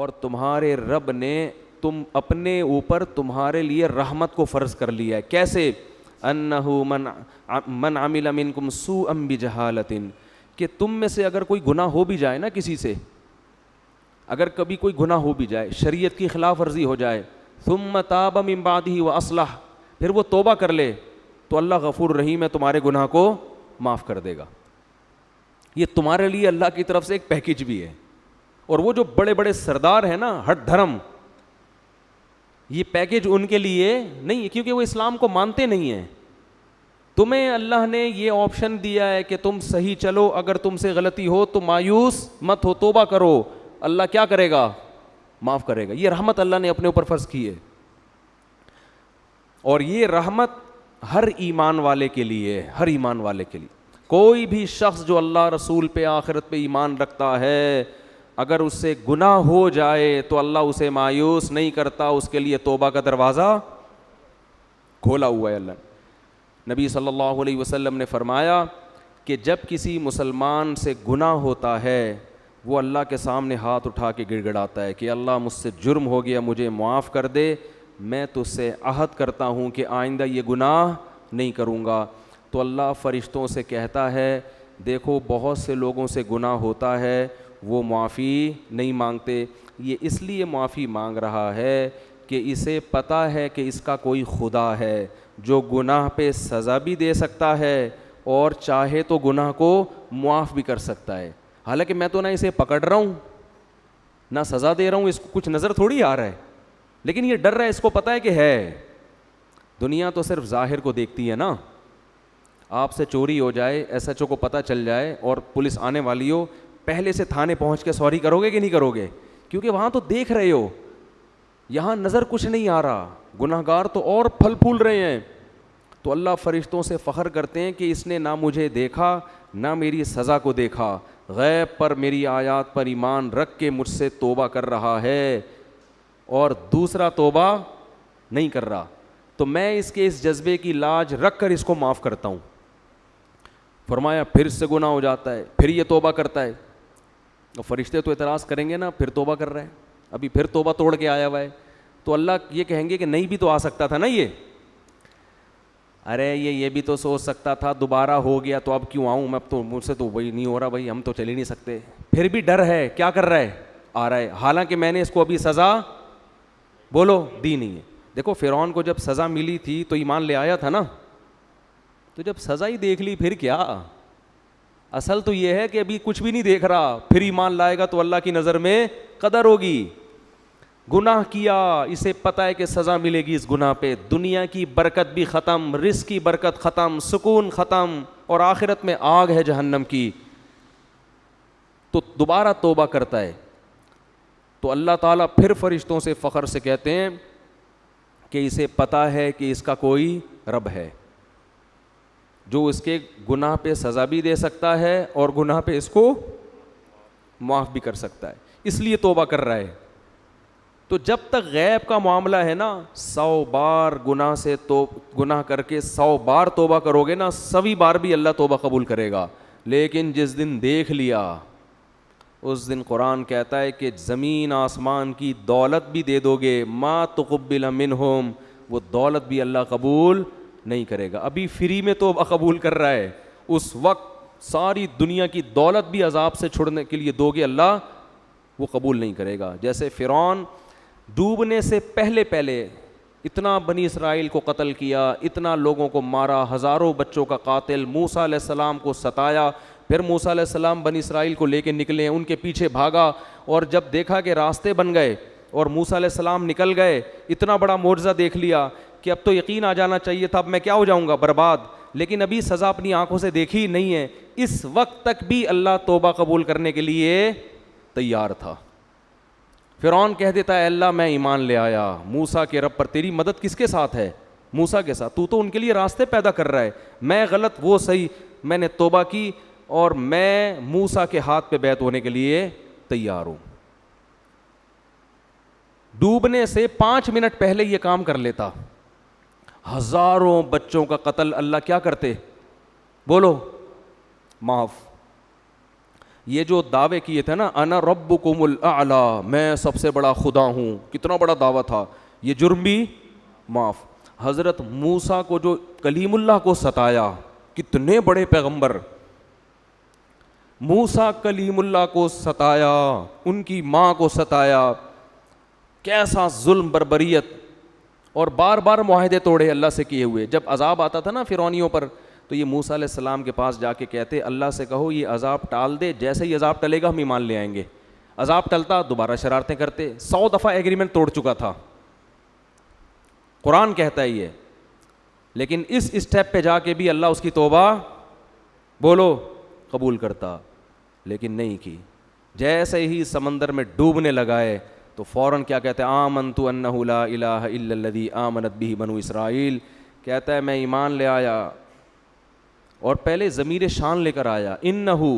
اور تمہارے رب نے اپنے اوپر تمہارے لیے رحمت کو فرض کر لیا ہے. کیسے؟ انہ من عمل منکم سوءا بجہالۃ, کہ تم میں سے اگر کوئی گناہ ہو بھی جائے نا کسی سے, اگر کبھی کوئی گناہ ہو بھی جائے, شریعت کی خلاف ورزی ہو جائے, ثم تاب من بعدہ واصلح, پھر وہ توبہ کر لے, تو اللہ غفور رحیم ہے, تمہارے گناہ کو معاف کر دے گا. یہ تمہارے لیے اللہ کی طرف سے ایک پیکیج بھی ہے. اور وہ جو بڑے بڑے سردار ہیں نا ہٹ دھرم, یہ پیکیج ان کے لیے نہیں ہے, کیونکہ وہ اسلام کو مانتے نہیں ہیں. تمہیں اللہ نے یہ آپشن دیا ہے کہ تم صحیح چلو, اگر تم سے غلطی ہو تو مایوس مت ہو, توبہ کرو, اللہ کیا کرے گا؟ معاف کرے گا. یہ رحمت اللہ نے اپنے اوپر فرض کی ہے, اور یہ رحمت ہر ایمان والے کے لیے, ہر ایمان والے کے لیے. کوئی بھی شخص جو اللہ رسول پہ آخرت پہ ایمان رکھتا ہے, اگر اس سے گناہ ہو جائے تو اللہ اسے مایوس نہیں کرتا, اس کے لیے توبہ کا دروازہ کھولا ہوا ہے. اللہ نبی صلی اللہ علیہ وسلم نے فرمایا کہ جب کسی مسلمان سے گناہ ہوتا ہے, وہ اللہ کے سامنے ہاتھ اٹھا کے گڑ گڑاتا ہے کہ اللہ مجھ سے جرم ہو گیا, مجھے معاف کر دے, میں تجھ سے عہد کرتا ہوں کہ آئندہ یہ گناہ نہیں کروں گا. تو اللہ فرشتوں سے کہتا ہے دیکھو بہت سے لوگوں سے گناہ ہوتا ہے, وہ معافی نہیں مانگتے, یہ اس لیے معافی مانگ رہا ہے کہ اسے پتہ ہے کہ اس کا کوئی خدا ہے جو گناہ پہ سزا بھی دے سکتا ہے اور چاہے تو گناہ کو معاف بھی کر سکتا ہے. حالانکہ میں تو نہ اسے پکڑ رہا ہوں نہ سزا دے رہا ہوں, اس کو کچھ نظر تھوڑی آ رہا ہے, لیکن یہ ڈر رہا ہے, اس کو پتہ ہے کہ ہے. دنیا تو صرف ظاہر کو دیکھتی ہے نا. آپ سے چوری ہو جائے, ایس ایچ او کو پتہ چل جائے اور پولیس آنے والی ہو, پہلے سے تھانے پہنچ کے سوری کرو گے کہ نہیں کرو گے؟ کیونکہ وہاں تو دیکھ رہے ہو, یہاں نظر کچھ نہیں آ رہا, گناہ گار تو اور پھل پھول رہے ہیں. تو اللہ فرشتوں سے فخر کرتے ہیں کہ اس نے نہ مجھے دیکھا نہ میری سزا کو دیکھا, غیب پر میری آیات پر ایمان رکھ کے مجھ سے توبہ کر رہا ہے اور دوسرا توبہ نہیں کر رہا, تو میں اس کے اس جذبے کی لاج رکھ کر اس کو معاف کرتا ہوں. فرمایا پھر سے گناہ ہو جاتا ہے, پھر یہ توبہ کرتا ہے, اور فرشتے تو اعتراض کریں گے نا, پھر توبہ کر رہا ہے, ابھی پھر توبہ توڑ کے آیا ہوا ہے. تو اللہ یہ کہیں گے کہ نہیں بھی تو آ سکتا تھا نا یہ, ارے یہ بھی تو سوچ سکتا تھا, دوبارہ ہو گیا تو اب کیوں آؤں میں, اب تو مجھ سے تو وہی نہیں ہو رہا بھائی, ہم تو چل ہی نہیں سکتے. پھر بھی ڈر ہے, کیا کر رہا ہے؟ آ رہا ہے, حالانکہ میں نے اس کو ابھی سزا بولو دی نہیں ہے. دیکھو فرعون کو جب سزا ملی تھی تو ایمان لے آیا تھا نا, تو جب سزا ہی دیکھ لی پھر کیا؟ اصل تو یہ ہے کہ ابھی کچھ بھی نہیں دیکھ رہا, پھر ایمان لائے گا تو اللہ کی نظر میں قدر ہوگی. گناہ کیا, اسے پتہ ہے کہ سزا ملے گی اس گناہ پہ, دنیا کی برکت بھی ختم, رزق کی برکت ختم, سکون ختم, اور آخرت میں آگ ہے جہنم کی. تو دوبارہ توبہ کرتا ہے, تو اللہ تعالیٰ پھر فرشتوں سے فخر سے کہتے ہیں کہ اسے پتہ ہے کہ اس کا کوئی رب ہے جو اس کے گناہ پہ سزا بھی دے سکتا ہے اور گناہ پہ اس کو معاف بھی کر سکتا ہے, اس لیے توبہ کر رہا ہے. تو جب تک غیب کا معاملہ ہے نا, 100 بار گناہ سے تو گناہ کر کے 100 بار توبہ کرو گے نا, 100ویں بار بھی اللہ توبہ قبول کرے گا. لیکن جس دن دیکھ لیا اس دن قرآن کہتا ہے کہ زمین آسمان کی دولت بھی دے دو گے, ما تقبل منہم, وہ دولت بھی اللہ قبول نہیں کرے گا. ابھی فری میں توبہ قبول کر رہا ہے, اس وقت ساری دنیا کی دولت بھی عذاب سے چھڑنے کے لیے دو گے, اللہ وہ قبول نہیں کرے گا. جیسے فرعون ڈوبنے سے پہلے اتنا بنی اسرائیل کو قتل کیا, اتنا لوگوں کو مارا, ہزاروں بچوں کا قاتل, موسیٰ علیہ السلام کو ستایا, پھر موسیٰ علیہ السلام بنی اسرائیل کو لے کے نکلے, ان کے پیچھے بھاگا, اور جب دیکھا کہ راستے بن گئے اور موسیٰ علیہ السلام نکل گئے, اتنا بڑا معجزہ دیکھ لیا کہ اب تو یقین آ جانا چاہیے تھا, اب میں کیا ہو جاؤں گا, برباد. لیکن ابھی سزا اپنی آنکھوں سے دیکھی نہیں ہے, اس وقت تک بھی اللہ توبہ قبول کرنے کے لیے تیار تھا. فرعون کہہ دیتا ہے اللہ میں ایمان لے آیا موسیٰ کے رب پر, تیری مدد کس کے ساتھ ہے؟ موسیٰ کے ساتھ, تو ان کے لیے راستے پیدا کر رہا ہے, میں غلط وہ صحیح, میں نے توبہ کی اور میں موسیٰ کے ہاتھ پہ بیعت ہونے کے لیے تیار ہوں. ڈوبنے سے 5 منٹ پہلے یہ کام کر لیتا, ہزاروں بچوں کا قتل اللہ کیا کرتے؟ بولو معاف. یہ جو دعوے کیے تھے نا انا ربکم الاعلی، میں سب سے بڑا خدا ہوں، کتنا بڑا دعویٰ تھا، یہ جرم بھی معاف. حضرت موسیٰ کو جو کلیم اللہ کو ستایا، کتنے بڑے پیغمبر، موسیٰ کلیم اللہ کو ستایا، ان کی ماں کو ستایا، کیسا ظلم بربریت، اور بار بار معاہدے توڑے اللہ سے کیے ہوئے. جب عذاب آتا تھا نا فرعونیوں پر تو یہ موسیٰ علیہ السلام کے پاس جا کے کہتے اللہ سے کہو یہ عذاب ٹال دے، جیسے ہی عذاب ٹلے گا ہم ایمان لے آئیں گے. عذاب ٹلتا دوبارہ شرارتیں کرتے، 100 دفعہ ایگریمنٹ توڑ چکا تھا. قرآن کہتا ہے یہ. لیکن اس اسٹیپ پہ جا کے بھی اللہ اس کی توبہ بولو قبول کرتا، لیکن نہیں کی. جیسے ہی سمندر میں ڈوبنے لگائے تو فوراً کیا کہتے ہیں آمنت انہ لا الہ الا الذی آمنت بہ بنو اسرائیل، کہتا ہے میں ایمان لے آیا، اور پہلے ضمیر شان لے کر آیا. انہو،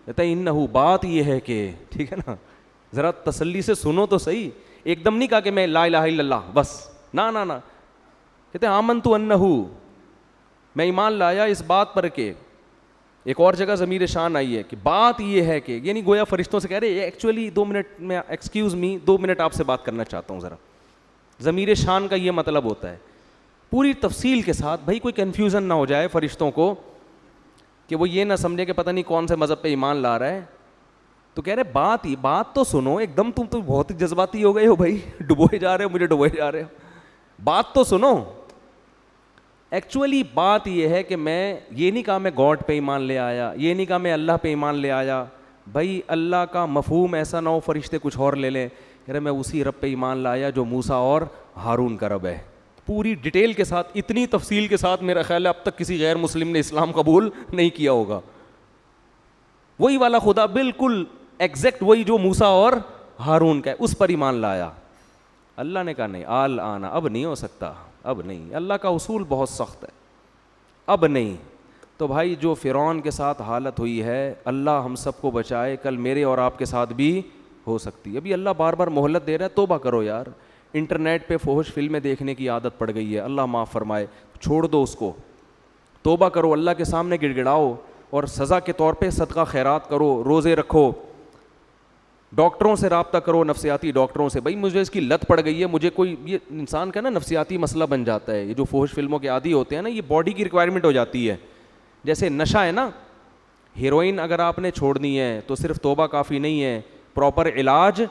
کہتا ہے انہو، بات یہ ہے کہ، ٹھیک ہے نا، ذرا تسلی سے سنو تو صحیح. ایک دم نہیں کہا کہ میں لا الہ الا اللہ بس، نہ نہ نہ، کہتے ہیں آمنت انہو، میں ایمان لایا اس بات پر کہ. ایک اور جگہ ضمیر شان آئی ہے کہ بات یہ ہے کہ، یعنی گویا فرشتوں سے کہہ رہے ایکچولی 2 منٹ میں ایکسکیوز می 2 منٹ آپ سے بات کرنا چاہتا ہوں ذرا. ضمیر شان کا یہ مطلب ہوتا ہے پوری تفصیل کے ساتھ، بھائی کوئی کنفیوژن نہ ہو جائے فرشتوں کو کہ وہ یہ نہ سمجھے کہ پتہ نہیں کون سے مذہب پہ ایمان لا رہا ہے. تو کہہ رہے بات تو سنو، ایک دم تم تو بہت ہی جذباتی ہو گئے ہو بھائی، ڈبوئے جا رہے ہو، مجھے ڈبوئے جا رہے ہو، بات تو سنو. ایکچولی بات یہ ہے کہ میں یہ نہیں کہا میں گاڈ پہ ایمان لے آیا، یہ نہیں کہا میں اللہ پہ ایمان لے آیا. بھائی اللہ کا مفہوم ایسا نہ ہو فرشتے کچھ اور لے لیں. کہہ رہے میں اسی رب پہ ایمان لایا جو موسیٰ اور ہارون کا رب ہے. پوری ڈیٹیل کے ساتھ، اتنی تفصیل کے ساتھ میرا خیال ہے اب تک کسی غیر مسلم نے اسلام قبول نہیں کیا ہوگا. وہی والا خدا بالکل ایگزیکٹ وہی جو موسیٰ اور ہارون کا ہے، اس پر ایمان لایا. اللہ نے کہا نہیں، آل آنا، اب نہیں ہو سکتا، اب نہیں. اللہ کا اصول بہت سخت ہے، اب نہیں. تو بھائی جو فرعون کے ساتھ حالت ہوئی ہے، اللہ ہم سب کو بچائے، کل میرے اور آپ کے ساتھ بھی ہو سکتی ہے. ابھی اللہ بار بار مہلت دے رہا ہے، توبہ کرو یار. انٹرنیٹ پہ فحش فلمیں دیکھنے کی عادت پڑ گئی ہے، اللہ معاف فرمائے، چھوڑ دو اس کو. توبہ کرو، اللہ کے سامنے گڑ گڑاؤ، اور سزا کے طور پہ صدقہ خیرات کرو، روزے رکھو، ڈاکٹروں سے رابطہ کرو، نفسیاتی ڈاکٹروں سے. بھائی مجھے اس کی لت پڑ گئی ہے، مجھے کوئی، یہ انسان کا نا نفسیاتی مسئلہ بن جاتا ہے. یہ جو فحش فلموں کے عادی ہوتے ہیں نا، یہ باڈی کی ریکوائرمنٹ ہو جاتی ہے. جیسے نشہ ہے نا، ہیروئن اگر آپ نے چھوڑنی ہے تو صرف توبہ کافی نہیں ہے، پراپر علاج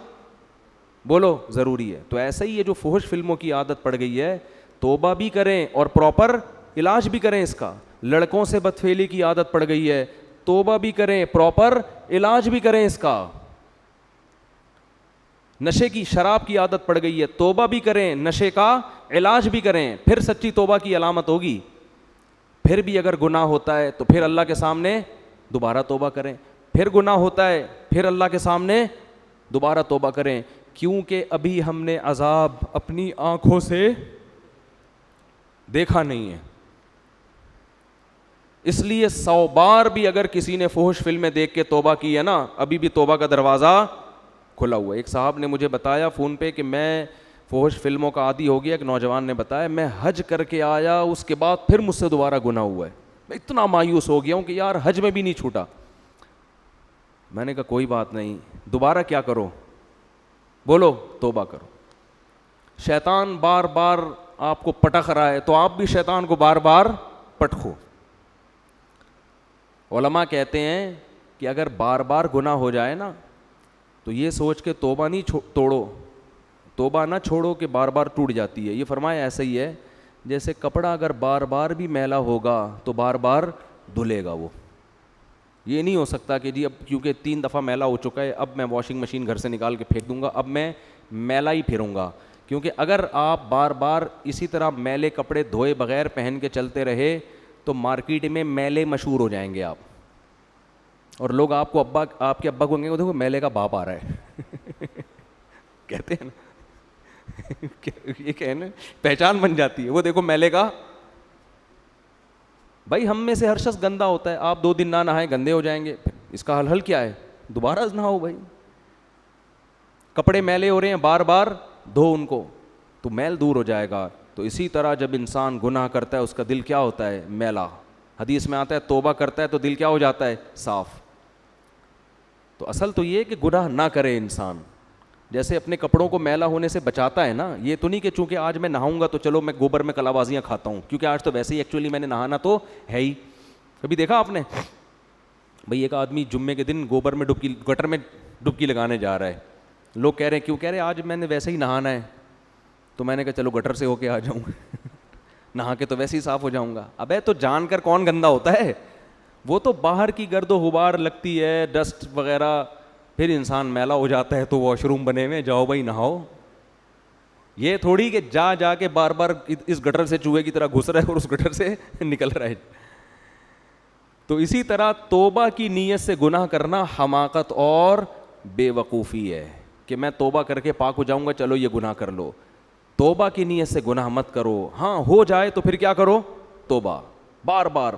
بولو ضروری ہے. تو ایسا ہی یہ جو فحش فلموں کی عادت پڑ گئی ہے، توبہ بھی کریں اور پراپر علاج بھی کریں اس کا. لڑکوں سے بدفعلی کی عادت پڑ گئی ہے، توبہ بھی کریں، پراپر علاج بھی کریں اس کا. نشے کی، شراب کی عادت پڑ گئی ہے، توبہ بھی کریں، نشے کا علاج بھی کریں، پھر سچی توبہ کی علامت ہوگی. پھر بھی اگر گناہ ہوتا ہے تو پھر اللہ کے سامنے دوبارہ توبہ کریں، پھر گناہ ہوتا ہے پھر اللہ کے سامنے دوبارہ توبہ کریں. کیونکہ ابھی ہم نے عذاب اپنی آنکھوں سے دیکھا نہیں ہے. اس لیے 100 بار بھی اگر کسی نے فحش فلمیں دیکھ کے توبہ کی ہے نا، ابھی بھی توبہ کا دروازہ کھلا ہوا ہے. ایک صاحب نے مجھے بتایا فون پہ کہ میں فحش فلموں کا عادی ہو گیا. ایک نوجوان نے بتایا میں حج کر کے آیا، اس کے بعد پھر مجھ سے دوبارہ گناہ ہوا ہے. میں اتنا مایوس ہو گیا ہوں کہ یار حج میں بھی نہیں چھوٹا. میں نے کہا کوئی بات نہیں، دوبارہ کیا کرو، بولو توبہ کرو. شیطان بار بار آپ کو پٹخ رہا ہے تو آپ بھی شیطان کو بار بار پٹخو. علماء کہتے ہیں کہ اگر بار بار گناہ ہو جائے نا تو یہ سوچ کے توبہ نہیں توڑو، توبہ نہ چھوڑو کہ بار بار ٹوٹ جاتی ہے. یہ فرمایا ایسا ہی ہے جیسے کپڑا اگر بار بار بھی میلا ہوگا تو بار بار دھلے گا وہ. یہ نہیں ہو سکتا کہ جی اب کیونکہ 3 دفعہ میلا ہو چکا ہے اب میں واشنگ مشین گھر سے نکال کے پھینک دوں گا، اب میں میلا ہی پھروں گا. کیونکہ اگر آپ بار بار اسی طرح میلے کپڑے دھوئے بغیر پہن کے چلتے رہے تو مارکیٹ میں میلے مشہور ہو جائیں گے آپ، اور لوگ آپ کو آپ کے ابا کو کہیں گے دیکھو میلے کا باپ آ رہا ہے کہتے ہیں نا یہ کہنا پہچان بن جاتی ہے، وہ دیکھو میلے کا. بھائی ہم میں سے ہر شخص گندا ہوتا ہے، آپ 2 دن نہ نہائیں گندے ہو جائیں گے. اس کا حل کیا ہے؟ دوبارہ نہاؤ. بھائی کپڑے میلے ہو رہے ہیں، بار بار دھو ان کو تو میل دور ہو جائے گا. تو اسی طرح جب انسان گناہ کرتا ہے اس کا دل کیا ہوتا ہے؟ میلا. حدیث میں آتا ہے توبہ کرتا ہے تو دل کیا ہو جاتا ہے؟ صاف. تو اصل تو یہ کہ گناہ نہ کرے انسان. جیسے اپنے کپڑوں کو میلا ہونے سے بچاتا ہے نا, یہ تو نہیں کہ چونکہ آج میں نہاؤں گا تو چلو میں گوبر میں کلا بازیاں کھاتا ہوں, کیونکہ آج تو ویسے ہی ایکچولی میں نے نہانا تو ہے ہی. کبھی دیکھا آپ نے بھئی ایک آدمی جمعے کے دن گوبر میں گٹر میں ڈبکی لگانے جا رہا ہے, لوگ کہہ رہے ہیں کیوں, کہہ رہے آج میں نے ویسے ہی نہانا ہے. تو میں نے کہا چلو گٹر سے ہو کے آ جاؤں, نہا کے تو ویسے ہی صاف ہو جاؤں گا. ابے تو جان کر کون گندا ہوتا ہے, وہ تو باہر کی گرد و غبار لگتی ہے, ڈسٹ وغیرہ, پھر انسان میلا ہو جاتا ہے تو واش روم بنے ہوئے, جاؤ بھائی نہاؤ. یہ تھوڑی کہ جا کے بار بار اس گٹر سے چوہے کی طرح گھس رہا ہے اور اس گٹر سے نکل رہا ہے. تو اسی طرح توبہ کی نیت سے گناہ کرنا حماقت اور بے وقوفی ہے کہ میں توبہ کر کے پاک ہو جاؤں گا, چلو یہ گناہ کر لو. توبہ کی نیت سے گناہ مت کرو. ہاں ہو جائے تو پھر کیا کرو, توبہ بار بار.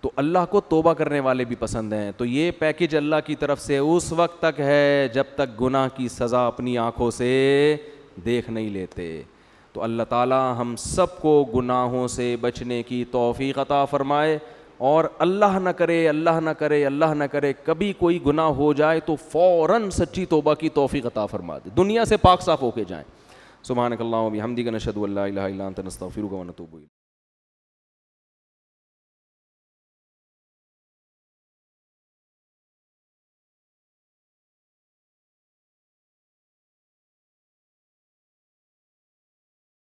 تو اللہ کو توبہ کرنے والے بھی پسند ہیں. تو یہ پیکج اللہ کی طرف سے اس وقت تک ہے جب تک گناہ کی سزا اپنی آنکھوں سے دیکھ نہیں لیتے. تو اللہ تعالی ہم سب کو گناہوں سے بچنے کی توفیق عطا فرمائے. اور اللہ نہ کرے اللہ نہ کرے اللہ نہ کرے کبھی کوئی گناہ ہو جائے تو فوراً سچی توبہ کی توفیق عطا فرما دے, دنیا سے پاک صاف ہو کے جائیں. سبحانک اللہم و بحمدک نشہد ان لا الہ الا انت نستغفرک و نتوب الیک.